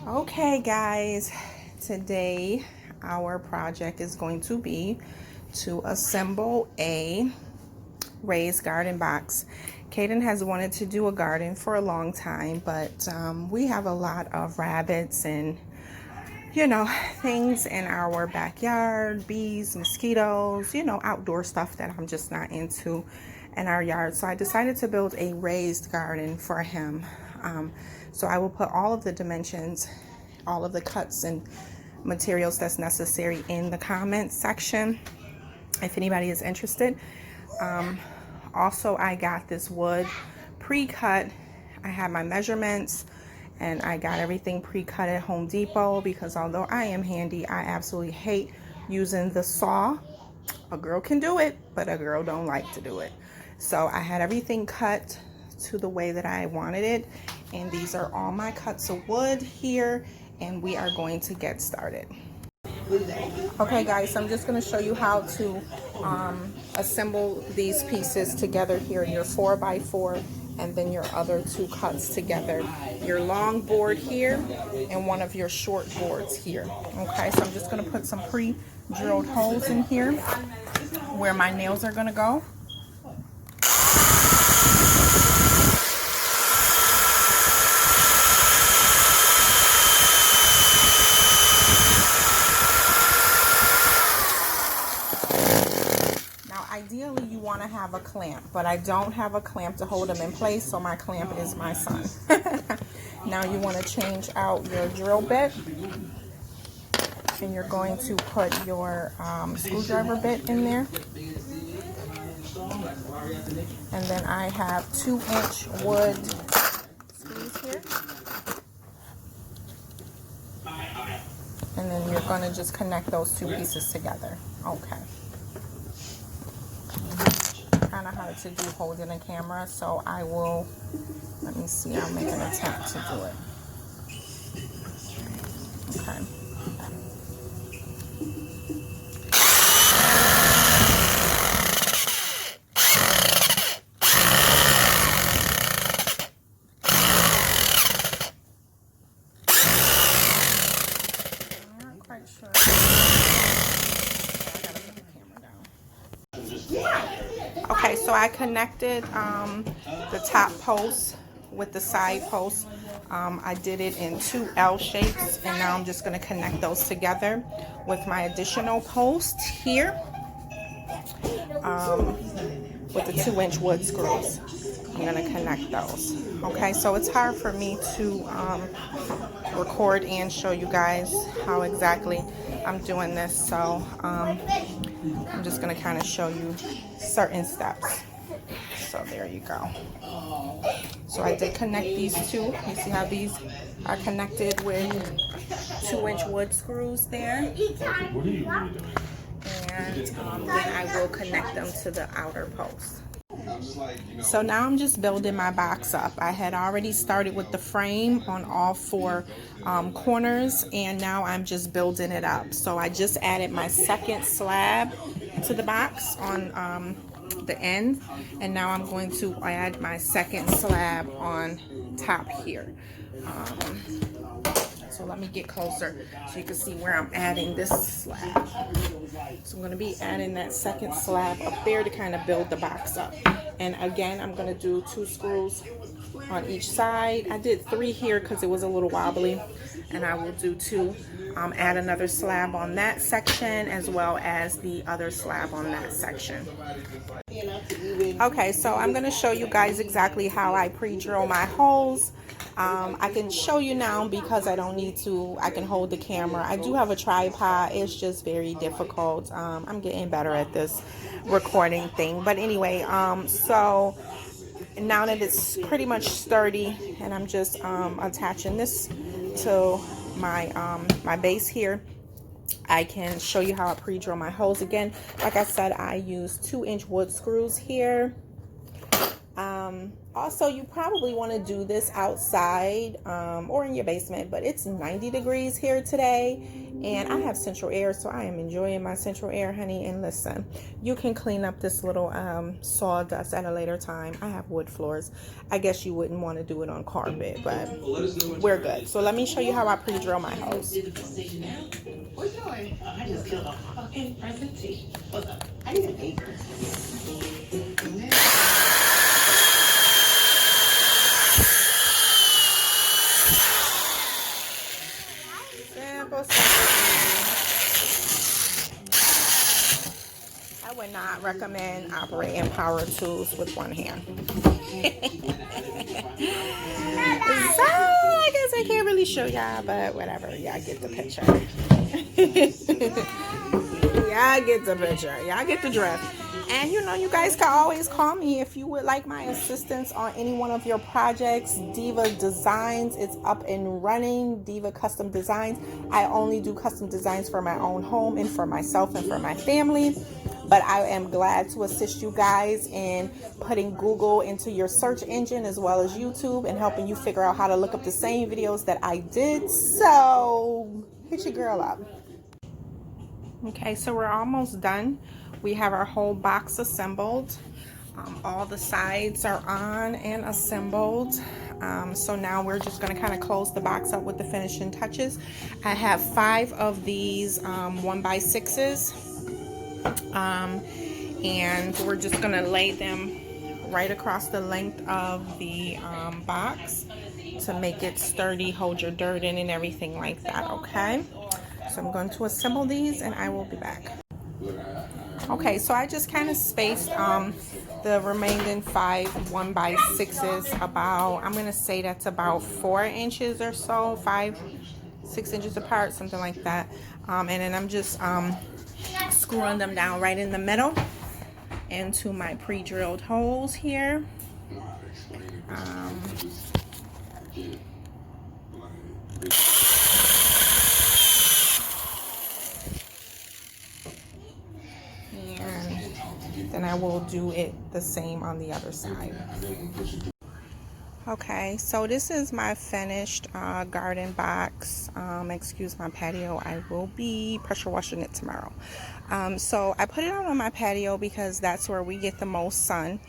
Okay guys, today our project is going to be to assemble a raised garden box. Kaden has wanted to do a garden for a long time, but we have a lot of rabbits and things in our backyard, bees, mosquitoes, outdoor stuff that I'm just not into in our yard. So I decided to build a raised garden for him. So I will put all of the dimensions, all of the cuts and materials that's necessary in the comments section if anybody is interested. Also, I got this wood pre-cut. I had my measurements and I got everything pre-cut at Home Depot because although I am handy, I absolutely hate using the saw. A girl can do it, but a girl don't like to do it. So I had everything cut to the way that I wanted it, and these are all my cuts of wood here, and we are going to get started. Okay guys, so I'm just going to show you how to assemble these pieces together here, your 4x4 and then your other two cuts together, your long board here and one of your short boards here. Okay, so I'm just going to put some pre-drilled holes in here where my nails are going to go. Ideally, you want to have a clamp, but I don't have a clamp to hold them in place, so my clamp is my son. Now you want to change out your drill bit, and you're going to put your screwdriver bit in there. And then I have 2-inch wood screws here. And then you're going to just connect those two pieces together. Okay. Kind of hard to do holding a camera, so I will, let me see, I'll make an attempt to do it. Okay. I'm not quite sure. I gotta put the camera down. Okay, so I connected the top post with the side post. I did it in 2 L shapes, and now I'm just going to connect those together with my additional post here with the 2-inch wood screws. I'm going to connect those. Okay, so it's hard for me to record and show you guys how exactly I'm doing this, so I'm just going to kind of show you certain steps. So there you go. So I did connect these two. You see how these are connected with 2-inch wood screws there. And then I will connect them to the outer post. So now I'm just building my box up. I had already started with the frame on all 4 corners, and now I'm just building it up. So I just added my second slab to the box on the end, and now I'm going to add my second slab on top here. So let me get closer so you can see where I'm adding this slab. So I'm going to be adding that second slab up there to kind of build the box up. And again, I'm going to do 2 screws on each side. I did 3 here because it was a little wobbly, and I will do 2. Add another slab on that section as well as the other slab on that section. Okay, so I'm going to show you guys exactly how I pre-drill my holes. I can show you now because I don't need to. I can hold the camera. I do have a tripod. It's just very difficult. I'm getting better at this recording thing. But anyway, so now that it's pretty much sturdy, and I'm just attaching this to my my base here, I can show you how I pre-drill my holes again. Like I said, I use 2-inch wood screws here. Also, you probably want to do this outside or in your basement, but it's 90 degrees here today, and I have central air, so I am enjoying my central air, honey. And listen, you can clean up this little sawdust at a later time. I have wood floors. I guess you wouldn't want to do it on carpet, but we're good. So let me show you how I pre-drill my hose. I just killed a fucking presentation. What's up? I need a paper. Simple, simple, easy. I would not recommend operating power tools with one hand. So I guess I can't really show y'all, but whatever. Y'all get the picture. Y'all get the picture. Y'all get the drift. And you know, you guys can always call me if you would like my assistance on any one of your projects. Diva Designs, it's up and running. Diva Custom Designs. I only do custom designs for my own home and for myself and for my family. But I am glad to assist you guys in putting Google into your search engine as well as YouTube and helping you figure out how to look up the same videos that I did. So hit your girl up. Okay, so we're almost done. We have our whole box assembled. All the sides are on and assembled. So now we're just going to kind of close the box up with the finishing touches. I have 5 of these 1x6s. And we're just going to lay them right across the length of the box to make it sturdy, hold your dirt in and everything like that, okay? So I'm going to assemble these and I will be back. Okay, so I just kind of spaced the remaining 5 1x6s about, I'm going to say that's about 4 inches or so, 5-6 inches apart, something like that. And then I'm just screwing them down right in the middle into my pre-drilled holes here. And then I will do it the same on the other side. Okay, so this is my finished garden box. Excuse my patio. I will be pressure washing it tomorrow. So I put it out on my patio because that's where we get the most sun,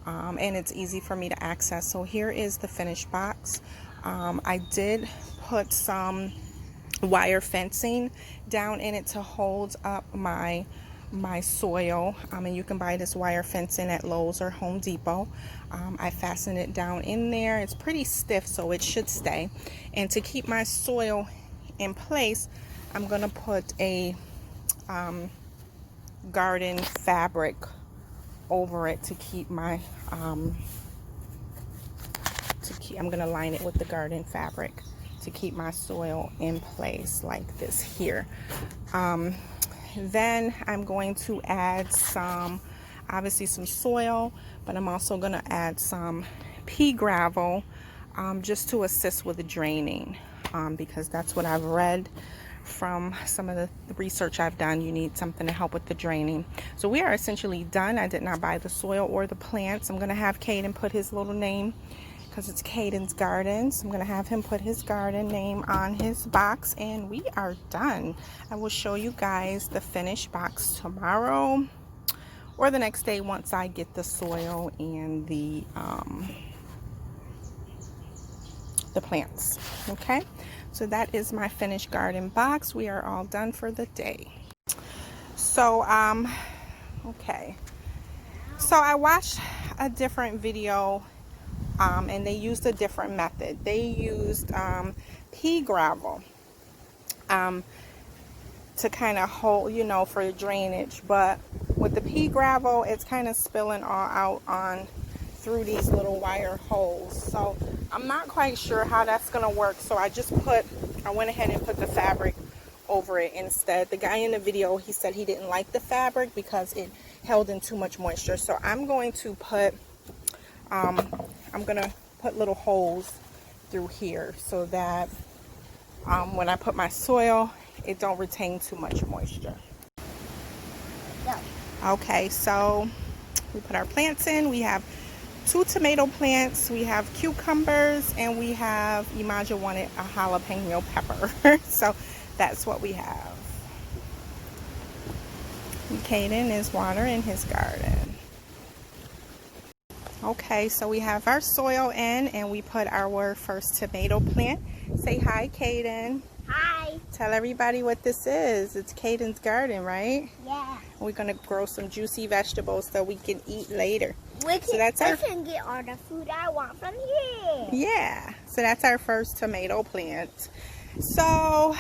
and it's easy for me to access. So here is the finished box. I did put some wire fencing down in it to hold up my soil, and you can buy this wire fencing at Lowe's or Home Depot. I fastened it down in there. It's pretty stiff, so it should stay. And to keep my soil in place, I'm gonna put a garden fabric over it to keep my I'm gonna line it with the garden fabric to keep my soil in place like this here. Then I'm going to add obviously some soil, but I'm also going to add some pea gravel just to assist with the draining, because that's what I've read from some of the research I've done. You need something to help with the draining. So we are essentially done. I did not buy the soil or the plants. I'm going to have Caden put his little name, because it's Caden's garden. So I'm going to have him put his garden name on his box, and we are done. I will show you guys the finished box tomorrow or the next day once I get the soil and the plants. Okay, so that is my finished garden box. We are all done for the day. So okay, so I watched a different video, and they used a different method. They used pea gravel to kind of hold, you know, for drainage. But with the pea gravel, it's kind of spilling all out on through these little wire holes. So I'm not quite sure how that's gonna work. So I went ahead and put the fabric over it instead. The guy in the video, he said he didn't like the fabric because it held in too much moisture. So I'm going to put little holes through here so that when I put my soil, it don't retain too much moisture. Yeah. Okay, so we put our plants in. We have 2 tomato plants, we have cucumbers, and we have Imaja wanted a jalapeno pepper. So that's what we have. And Caden is watering his garden. Okay, so we have our soil in and we put our first tomato plant. Say hi, Caden. Hi. Tell everybody what this is. It's Caden's garden, right? Yeah. We're gonna grow some juicy vegetables so we can eat later. We can, that's I our- can get all the food I want from here. Yeah, so that's our first tomato plant. So